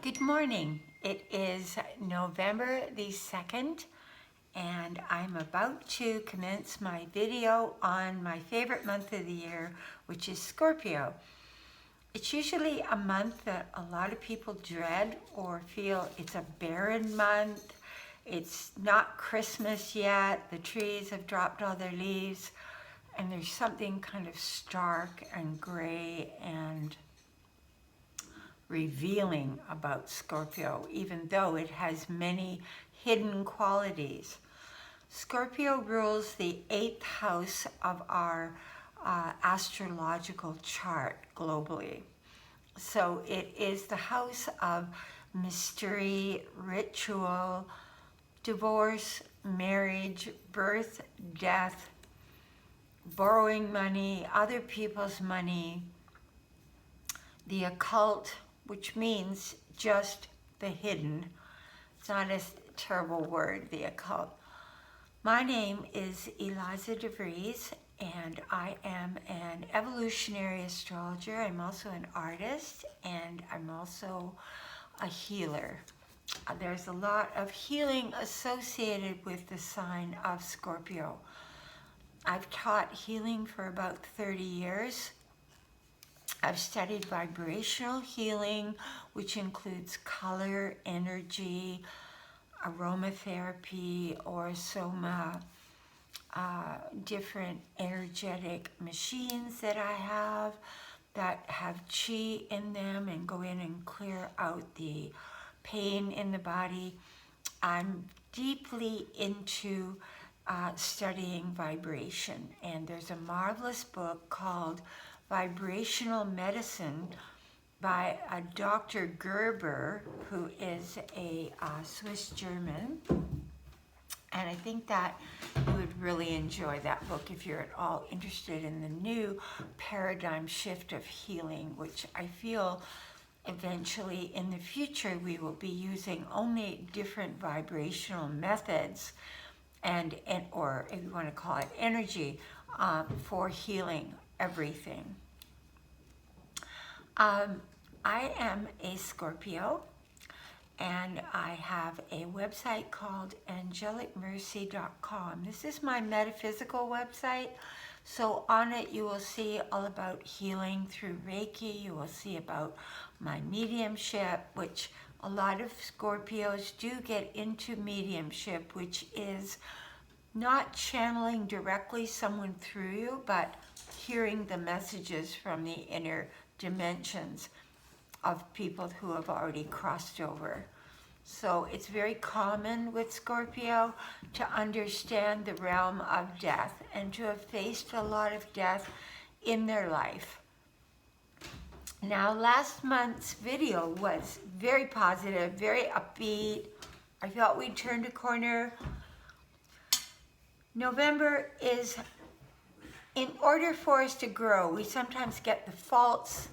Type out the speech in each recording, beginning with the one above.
Good morning. It is November the 2nd, and I'm about to commence my video on my favorite month of the year, which is Scorpio. It's usually a month that a lot of people dread or feel it's a barren month. It's not Christmas yet. The trees have dropped all their leaves, and there's something kind of stark and gray and revealing about Scorpio, even though it has many hidden qualities. Scorpio rules the 8th house of our astrological chart globally. So it is the house of mystery, ritual, divorce, marriage, birth, death, borrowing money, other people's money, the occult, which means just the hidden. It's not a terrible word, the occult. My name is Eliza DeVries, and I am an evolutionary astrologer. I'm also an artist, and I'm also a healer. There's a lot of healing associated with the sign of Scorpio. I've taught healing for about 30 years. I've studied vibrational healing, which includes color, energy, aromatherapy, or soma, different energetic machines that I have that have chi in them and go in and clear out the pain in the body. I'm deeply into studying vibration, and there's a marvelous book called Vibrational Medicine by a Dr. Gerber, who is a Swiss German. And I think that you would really enjoy that book if you're at all interested in the new paradigm shift of healing, which I feel eventually in the future we will be using only different vibrational methods or if you want to call it energy for healing everything. I am a Scorpio, and I have a website called angelicmercy.com. This is my metaphysical website. So on it you will see all about healing through Reiki. You will see about my mediumship, which a lot of Scorpios do get into mediumship, which is not channeling directly someone through you, but hearing the messages from the inner dimensions of people who have already crossed over. So it's very common with Scorpio to understand the realm of death and to have faced a lot of death in their life. Now, last month's video was very positive, very upbeat. I felt we turned a corner. November is, in order for us to grow, we sometimes get the false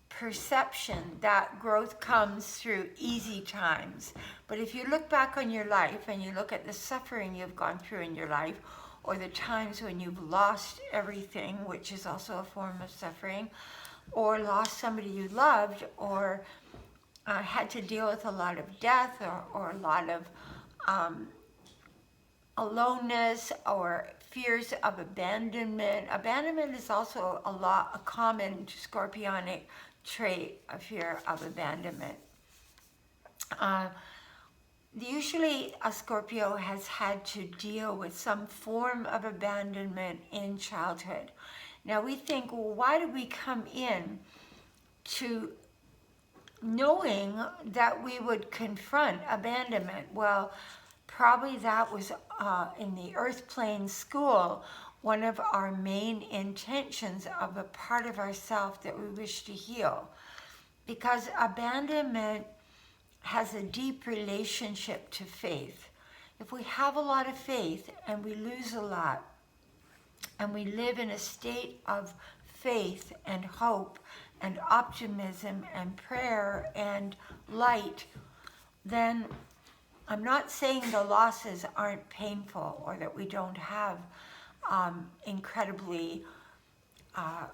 perception that growth comes through easy times. But if you look back on your life and you look at the suffering you've gone through in your life, or the times when you've lost everything, which is also a form of suffering, or lost somebody you loved, or had to deal with a lot of death or a lot of aloneness or fears of abandonment. Abandonment is also a common scorpionic trait, a fear of abandonment. Usually a Scorpio has had to deal with some form of abandonment in childhood. Now we think, well, why did we come in to knowing that we would confront abandonment? Well, probably that was in the earth plane school, one of our main intentions of a part of ourself that we wish to heal. Because abandonment has a deep relationship to faith. If we have a lot of faith and we lose a lot, and we live in a state of faith and hope and optimism and prayer and light, then I'm not saying the losses aren't painful or that we don't have incredibly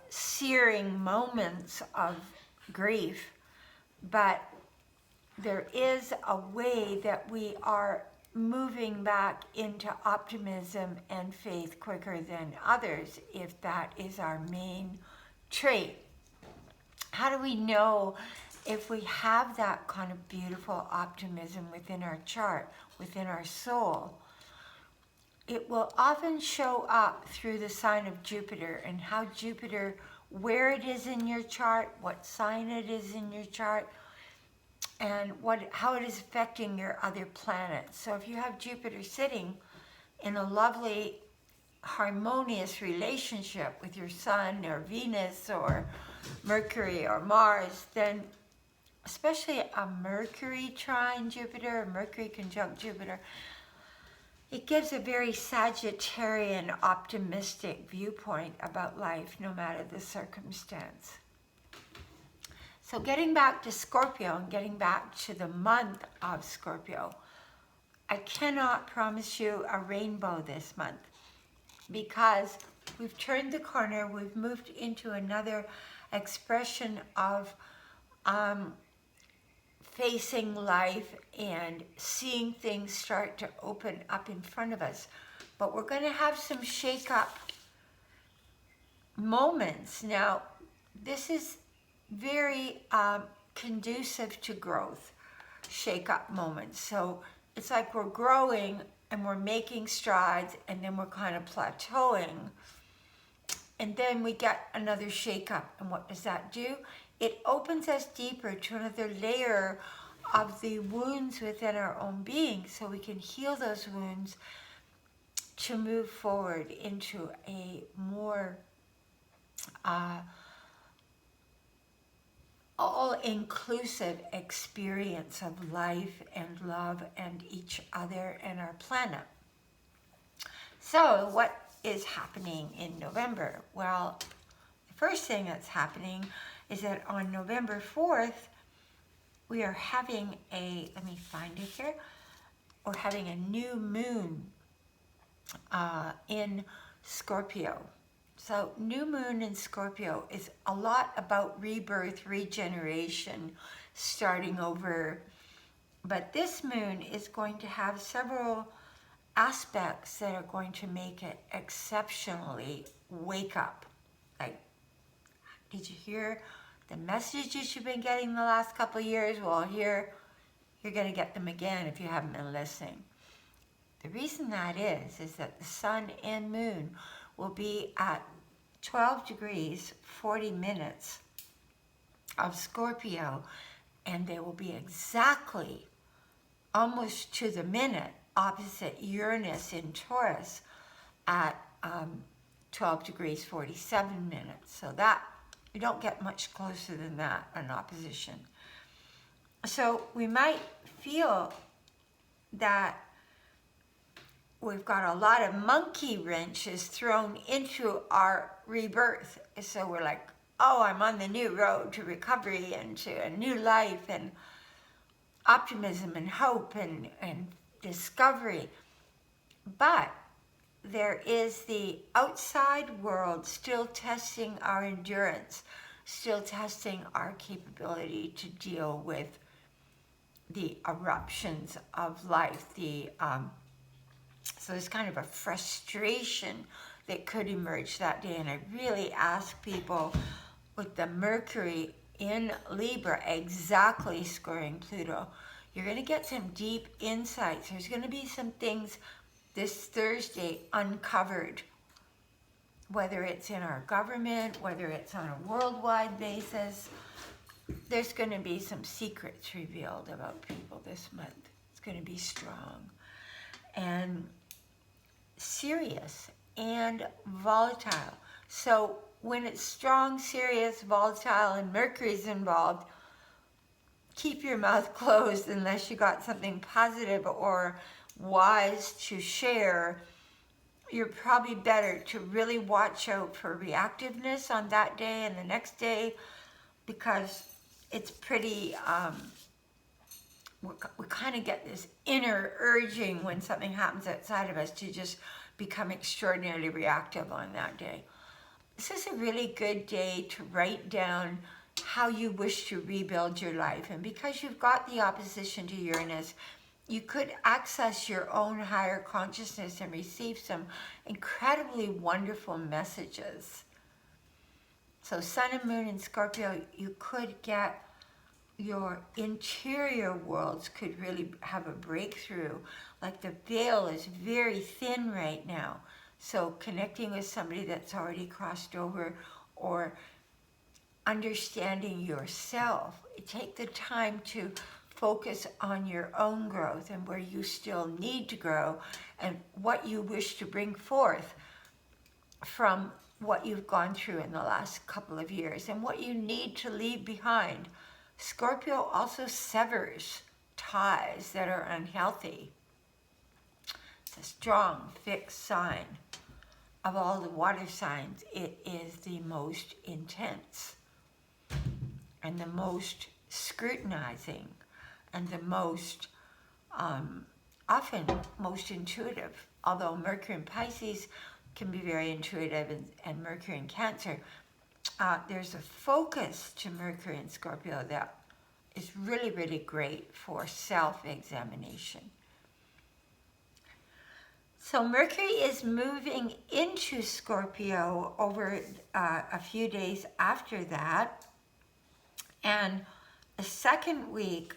searing moments of grief, but there is a way that we are moving back into optimism and faith quicker than others, if that is our main trait. How do we know if we have that kind of beautiful optimism within our chart, within our soul? It will often show up through the sign of Jupiter, and how Jupiter, where it is in your chart, what sign it is in your chart, and how it is affecting your other planets. So if you have Jupiter sitting in a lovely, harmonious relationship with your Sun or Venus or Mercury or Mars, then especially a Mercury trine Jupiter, or Mercury conjunct Jupiter, it gives a very Sagittarian, optimistic viewpoint about life, no matter the circumstance. So getting back to Scorpio and getting back to the month of Scorpio, I cannot promise you a rainbow this month, because we've turned the corner. We've moved into another expression of facing life and seeing things start to open up in front of us. But we're going to have some shake-up moments. Now, this is very conducive to growth, shake-up moments. So it's like we're growing and we're making strides, and then we're kind of plateauing. And then we get another shake-up. And what does that do? It opens us deeper to another layer of the wounds within our own being, so we can heal those wounds to move forward into a more all-inclusive experience of life and love and each other and our planet. So what is happening in November? Well, the first thing that's happening is that on November 4th, we are having let me find it here, we're having a new moon in Scorpio. So new moon in Scorpio is a lot about rebirth, regeneration, starting over. But this moon is going to have several aspects that are going to make it exceptionally wake up. Like, did you hear the messages you've been getting the last couple of years? Well, here, you're going to get them again if you haven't been listening. The reason that is that the sun and moon will be at 12 degrees, 40 minutes of Scorpio, and they will be exactly, almost to the minute, opposite Uranus in Taurus at 12 degrees, 47 minutes. So that, you don't get much closer than that, an opposition. So we might feel that we've got a lot of monkey wrenches thrown into our rebirth. So we're like, oh, I'm on the new road to recovery and to a new life and optimism and hope and discovery. But there is the outside world still testing our endurance, still testing our capability to deal with the eruptions of life, so there's kind of a frustration that could emerge that day. And I really ask people, with the Mercury in Libra exactly squaring Pluto, you're going to get some deep insights. There's going to be some things this Thursday uncovered, whether it's in our government, whether it's on a worldwide basis. There's going to be some secrets revealed about people this month. It's going to be strong and serious and volatile. So when it's strong, serious, volatile, and Mercury's involved, keep your mouth closed unless you got something positive or wise to share. You're probably better to really watch out for reactiveness on that day and the next day, because it's pretty, we kind of get this inner urging when something happens outside of us to just become extraordinarily reactive on that day. This is a really good day to write down how you wish to rebuild your life. And because you've got the opposition to Uranus, you could access your own higher consciousness and receive some incredibly wonderful messages. So Sun and Moon in Scorpio, you could get your interior worlds could really have a breakthrough. Like the veil is very thin right now. So connecting with somebody that's already crossed over, or understanding yourself. Take the time to focus on your own growth and where you still need to grow and what you wish to bring forth from what you've gone through in the last couple of years and what you need to leave behind. Scorpio also severs ties that are unhealthy. It's a strong, fixed sign. Of all the water signs, it is the most intense and the most scrutinizing and the most, often most intuitive. Although Mercury in Pisces can be very intuitive, and Mercury in Cancer, there's a focus to Mercury in Scorpio that is really, really great for self-examination. So Mercury is moving into Scorpio over a few days after that. And the second week,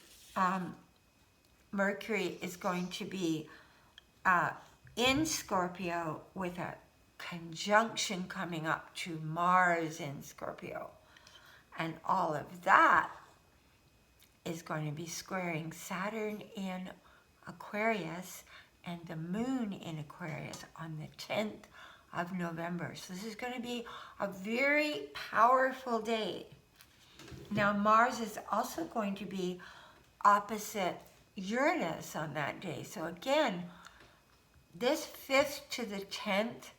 Mercury is going to be in Scorpio with a conjunction coming up to Mars in Scorpio. And all of that is going to be squaring Saturn in Aquarius and the Moon in Aquarius on the 10th of November. So this is going to be a very powerful day. Now Mars is also going to be opposite Uranus on that day. So again, this 5th to the 10th,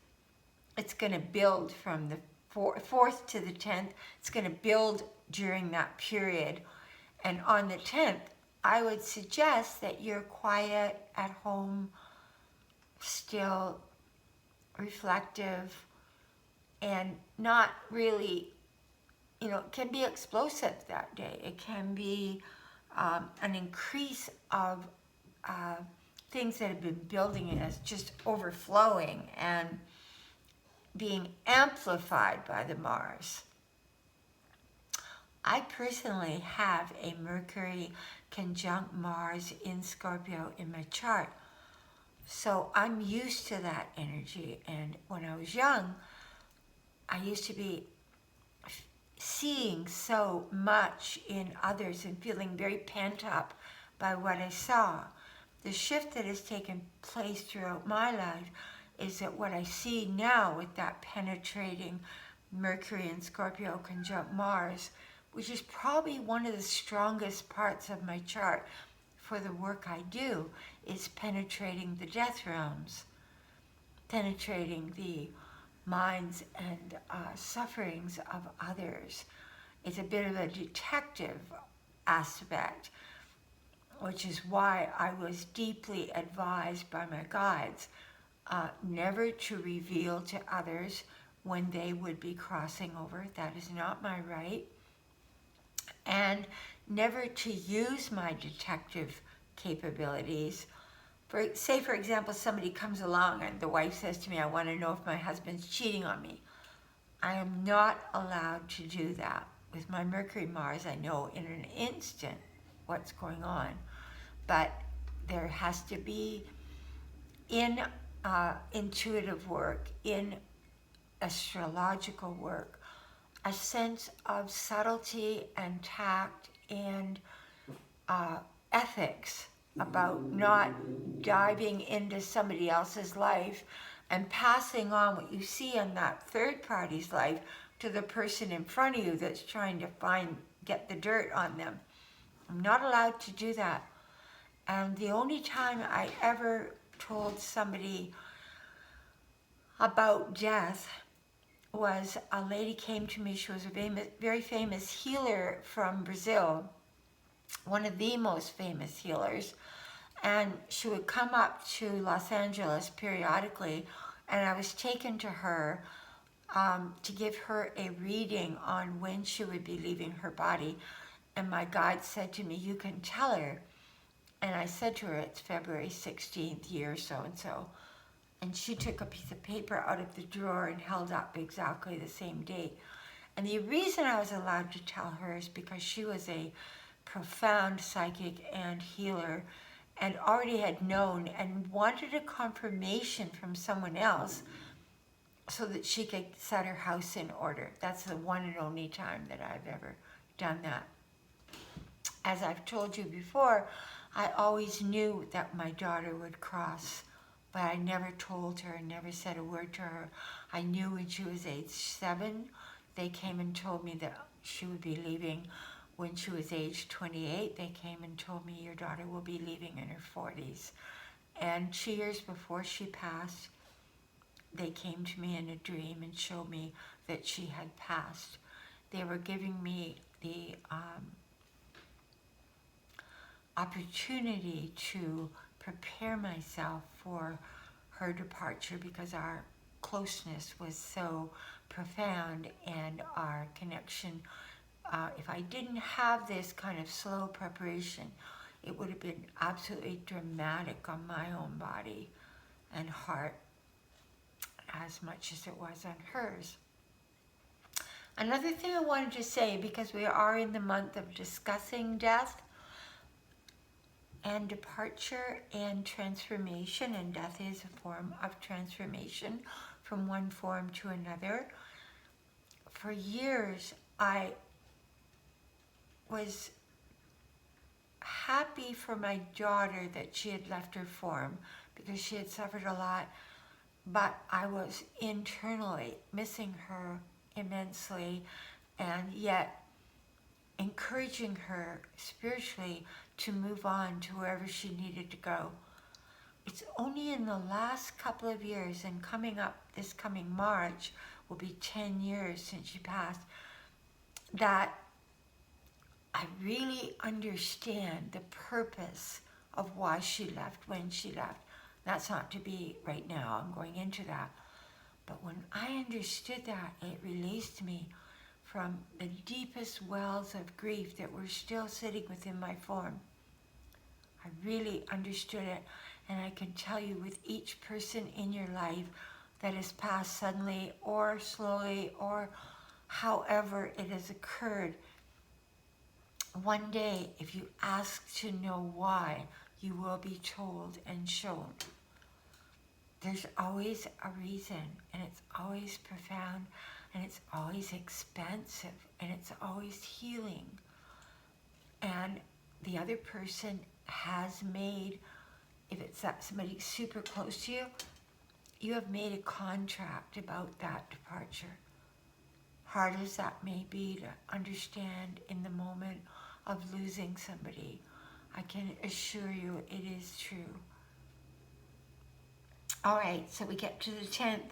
it's going to build from the 4th to the 10th. It's going to build during that period. And on the 10th, I would suggest that you're quiet, at home, still, reflective, and not really, it can be explosive that day. It can be an increase of things that have been building in us, just overflowing and being amplified by the Mars. I personally have a Mercury conjunct Mars in Scorpio in my chart. So I'm used to that energy. And when I was young, I used to be seeing so much in others and feeling very pent up by what I saw. The shift that has taken place throughout my life is that what I see now with that penetrating Mercury and Scorpio conjunct Mars, which is probably one of the strongest parts of my chart for the work I do, is penetrating the death realms, penetrating the minds and sufferings of others. It's a bit of a detective aspect, which is why I was deeply advised by my guides never to reveal to others when they would be crossing over. That is not my right. And never to use my detective capabilities. Say, for example, somebody comes along and the wife says to me, I want to know if my husband's cheating on me. I am not allowed to do that. With my Mercury Mars, I know in an instant what's going on. But there has to be, in intuitive work, in astrological work, a sense of subtlety and tact and ethics about not diving into somebody else's life and passing on what you see in that third party's life to the person in front of you that's trying to get the dirt on them. I'm not allowed to do that. And the only time I ever told somebody about death was a lady came to me. She was a very famous healer from Brazil, one of the most famous healers. And she would come up to Los Angeles periodically, and I was taken to her to give her a reading on when she would be leaving her body. And my guide said to me, you can tell her. And I said to her, it's February 16th, year so-and-so. And she took a piece of paper out of the drawer and held up exactly the same date. And the reason I was allowed to tell her is because she was a profound psychic and healer and already had known and wanted a confirmation from someone else so that she could set her house in order. That's the one and only time that I've ever done that. As I've told you before, I always knew that my daughter would cross, but I never told her, never said a word to her. I knew when she was age 7, they came and told me that she would be leaving. When she was age 28, they came and told me, your daughter will be leaving in her 40s. And 2 years before she passed, they came to me in a dream and showed me that she had passed. They were giving me the opportunity to prepare myself for her departure because our closeness was so profound and our connection. If I didn't have this kind of slow preparation, it would have been absolutely dramatic on my own body and heart as much as it was on hers. Another thing I wanted to say, because we are in the month of discussing death and departure and transformation, and death is a form of transformation from one form to another. For years, I was happy for my daughter that she had left her form because she had suffered a lot, but I was internally missing her immensely, and yet encouraging her spiritually to move on to wherever she needed to go. It's only in the last couple of years, and coming up this coming March will be 10 years since she passed, that I really understand the purpose of why she left when she left. That's not to be right now, I'm going into that. But when I understood that, it released me from the deepest wells of grief that were still sitting within my form. I really understood it, and I can tell you with each person in your life that has passed suddenly or slowly or however it has occurred, one day, if you ask to know why, you will be told and shown. There's always a reason, and it's always profound, and it's always expansive, and it's always healing. And the other person has made, if it's that somebody super close to you, you have made a contract about that departure. Hard as that may be to understand in the moment of losing somebody, I can assure you it is true. All right, so we get to the 10th.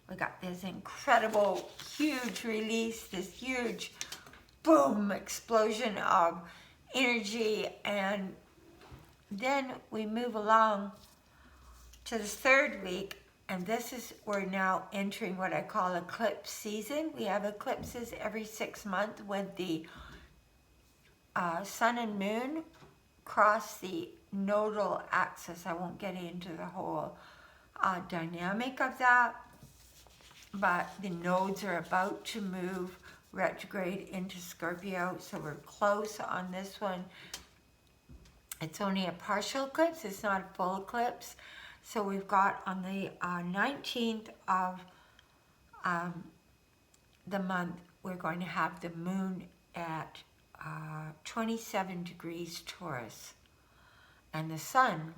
We got this incredible, huge release, this huge boom explosion of energy, and then we move along to the 3rd week, and this is, we're now entering what I call eclipse season. We have eclipses every 6 months when the sun and moon cross the nodal axis. I won't get into the whole dynamic of that, but the nodes are about to move retrograde into Scorpio, so we're close on this one. It's only a partial eclipse, it's not a full eclipse. So we've got on the 19th of the month, we're going to have the moon at 27 degrees Taurus and the sun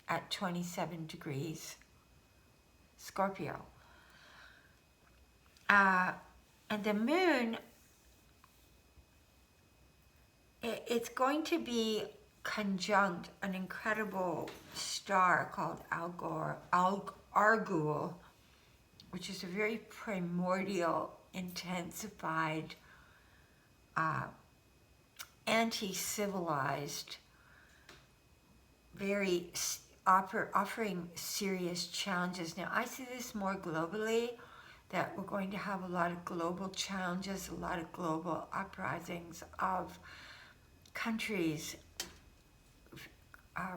at 27 degrees Scorpio. And the moon, it's going to be conjunct an incredible star called Argul, which is a very primordial, intensified, anti-civilized, very offering serious challenges. Now, I see this more globally that we're going to have a lot of global challenges, a lot of global uprisings of countries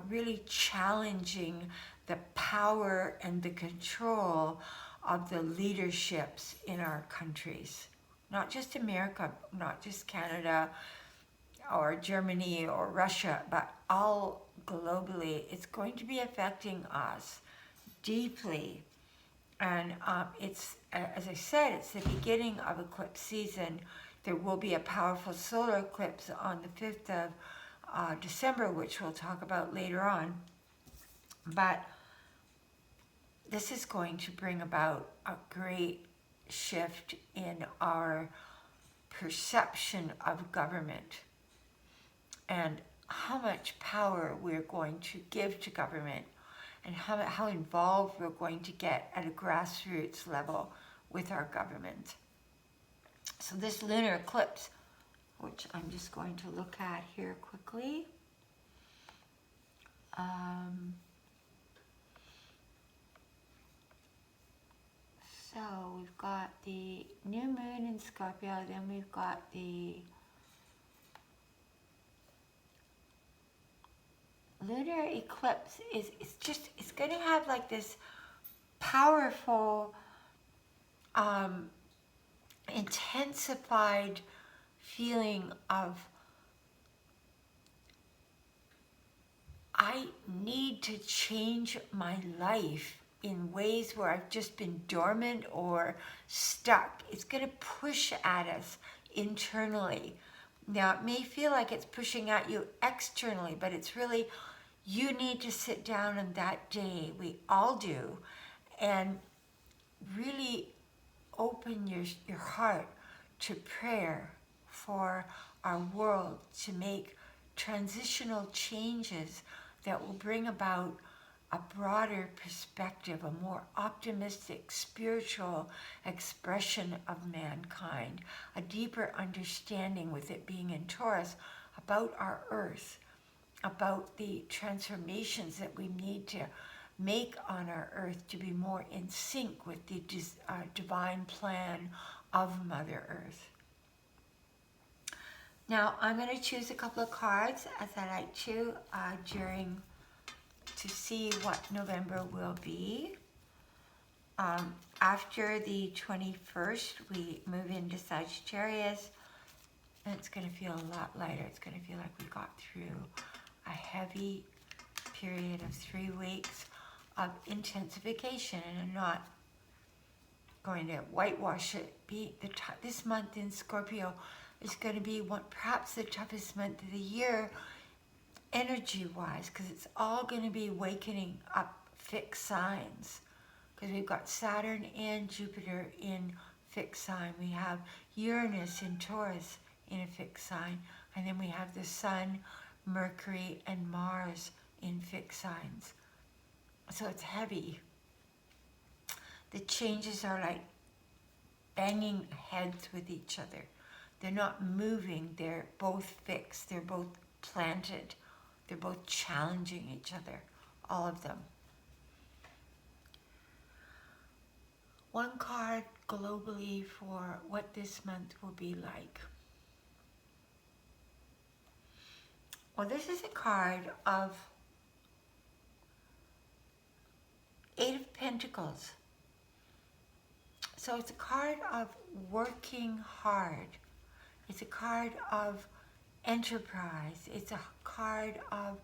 really challenging the power and the control of the leaderships in our countries. Not just America, not just Canada or Germany or Russia, but all globally. It's going to be affecting us deeply. And it's, as I said, it's the beginning of eclipse season. There will be a powerful solar eclipse on the 5th of December, which we'll talk about later on. But this is going to bring about a great shift in our perception of government and how much power we're going to give to government and how involved we're going to get at a grassroots level with our government. So this lunar eclipse, which I'm just going to look at here quickly. So we've got the new moon in Scorpio, then we've got the lunar eclipse. It's going to have like this powerful, intensified feeling of, I need to change my life in ways where I've just been dormant or stuck. It's going to push at us internally. Now, it may feel like it's pushing at you externally, but it's really, you need to sit down on that day, we all do, and really open your heart to prayer for our world to make transitional changes that will bring about a broader perspective, a more optimistic spiritual expression of mankind, a deeper understanding, with it being in Taurus, about our earth, about the transformations that we need to make on our earth to be more in sync with the divine plan of Mother Earth. Now, I'm going to choose a couple of cards, as I like to, to see what November will be. After the 21st, we move into Sagittarius, and it's going to feel a lot lighter. It's going to feel like we got through a heavy period of 3 weeks of intensification, and I'm not going to whitewash it. This month in Scorpio is going to be perhaps the toughest month of the year, energy-wise, because it's all going to be wakening up fixed signs. Because we've got Saturn and Jupiter in fixed sign. We have Uranus in Taurus in a fixed sign. And then we have the Sun, Mercury, and Mars in fixed signs. So it's heavy. The changes are like banging heads with each other. They're not moving. They're both fixed. They're both planted. They're both challenging each other, all of them. One card globally for what this month will be like. Well, this is a card of 8 of Pentacles. So it's a card of working hard. It's a card of enterprise. It's a card of,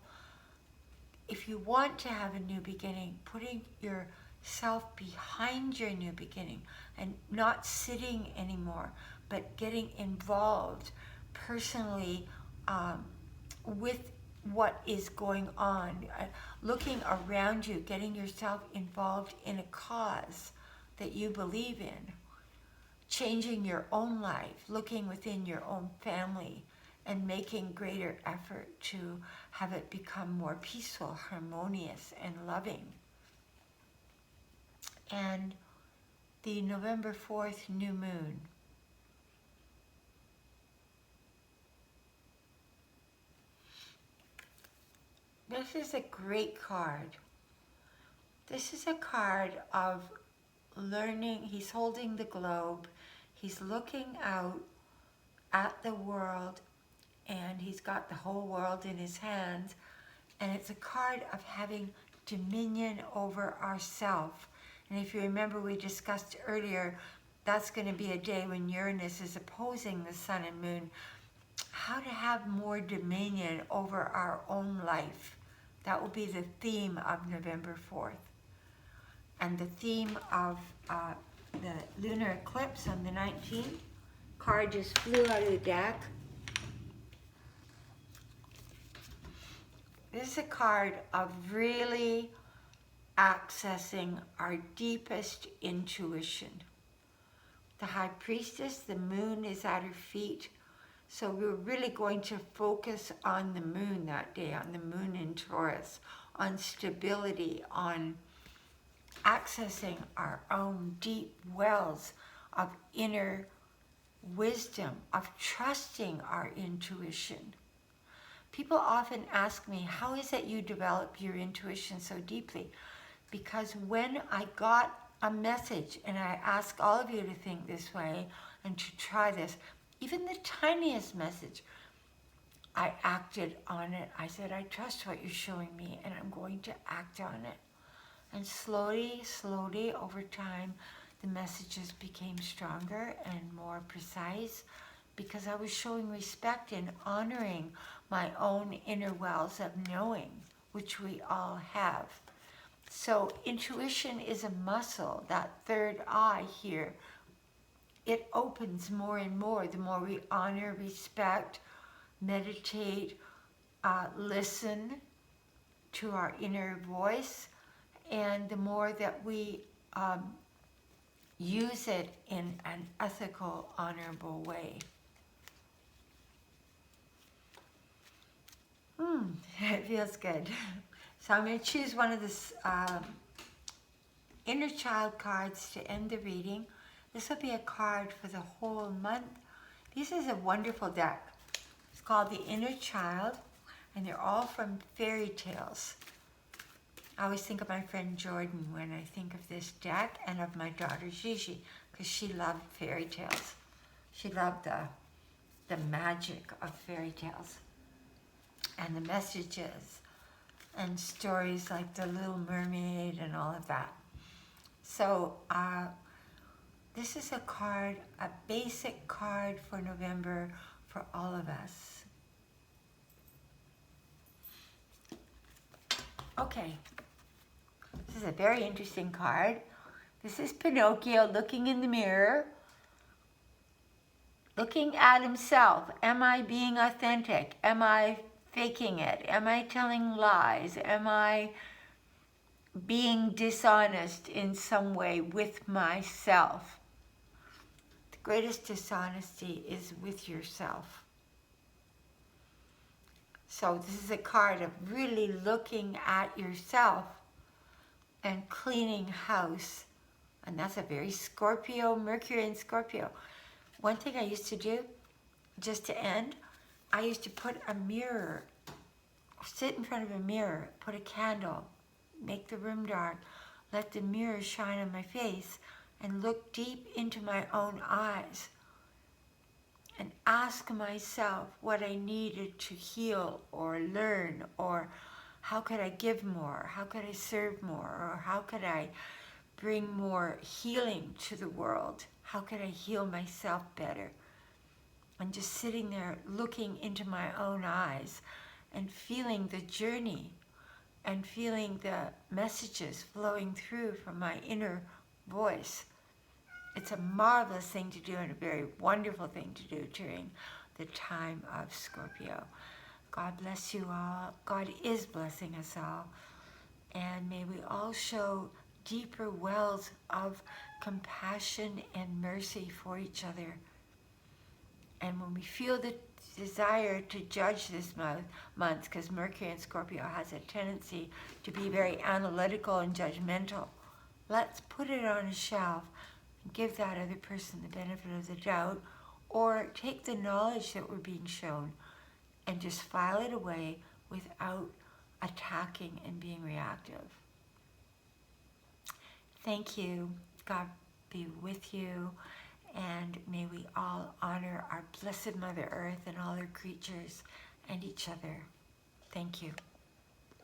if you want to have a new beginning, putting yourself behind your new beginning and not sitting anymore, but getting involved personally with what is going on, looking around you, getting yourself involved in a cause that you believe in, changing your own life, looking within your own family, and making greater effort to have it become more peaceful, harmonious, and loving. And the November 4th new moon. This is a great card. This is a card of learning, he's holding the globe, he's looking out at the world, and he's got the whole world in his hands, and it's a card of having dominion over ourself. And if you remember, we discussed earlier, that's going to be a day when Uranus is opposing the sun and moon, how to have more dominion over our own life. That will be the theme of November 4th. And the theme of the lunar eclipse on the 19th, card just flew out of the deck. This is a card of really accessing our deepest intuition. The High Priestess, the moon is at her feet. So we're really going to focus on the moon that day, on the moon in Taurus, on stability, on accessing our own deep wells of inner wisdom, of trusting our intuition. People often ask me, how is it you develop your intuition so deeply? Because when I got a message, and I ask all of you to think this way and to try this, even the tiniest message, I acted on it. I said, I trust what you're showing me, and I'm going to act on it. And slowly, slowly, over time, the messages became stronger and more precise, because I was showing respect and honoring my own inner wells of knowing, which we all have. So intuition is a muscle, that third eye here. It opens more and more the more we honor, respect, meditate, listen to our inner voice, and the more that we use it in an ethical, honorable way. It feels good. So I'm going to choose one of the inner child cards to end the reading. This will be a card for the whole month. This is a wonderful deck. It's called the Inner Child, and they're all from fairy tales. I always think of my friend Jordan when I think of this deck, and of my daughter Gigi, because she loved fairy tales. She loved the magic of fairy tales and the messages and stories like The Little Mermaid and all of that. So this is a card, a basic card for November for all of us. Okay, this is a very interesting card. This is Pinocchio looking in the mirror, looking at himself. Am I being authentic? Am I faking it? Am I telling lies? Am I being dishonest in some way with myself? The greatest dishonesty is with yourself. So this is a card of really looking at yourself and cleaning house. And that's a very Scorpio, Mercury and Scorpio. One thing I used to do, just to end, I used to put a mirror, sit in front of a mirror, put a candle, make the room dark, let the mirror shine on my face, and look deep into my own eyes and ask myself what I needed to heal or learn, or how could I give more, how could I serve more, or how could I bring more healing to the world, how could I heal myself better. And just sitting there looking into my own eyes and feeling the journey and feeling the messages flowing through from my inner voice. It's a marvelous thing to do and a very wonderful thing to do during the time of Scorpio. God bless you all. God is blessing us all. And may we all show deeper wells of compassion and mercy for each other. And when we feel the desire to judge this month, because Mercury and Scorpio has a tendency to be very analytical and judgmental, let's put it on a shelf and give that other person the benefit of the doubt, or take the knowledge that we're being shown and just file it away without attacking and being reactive. Thank you. God be with you, and may we all honor our blessed Mother Earth and all her creatures and each other. Thank you.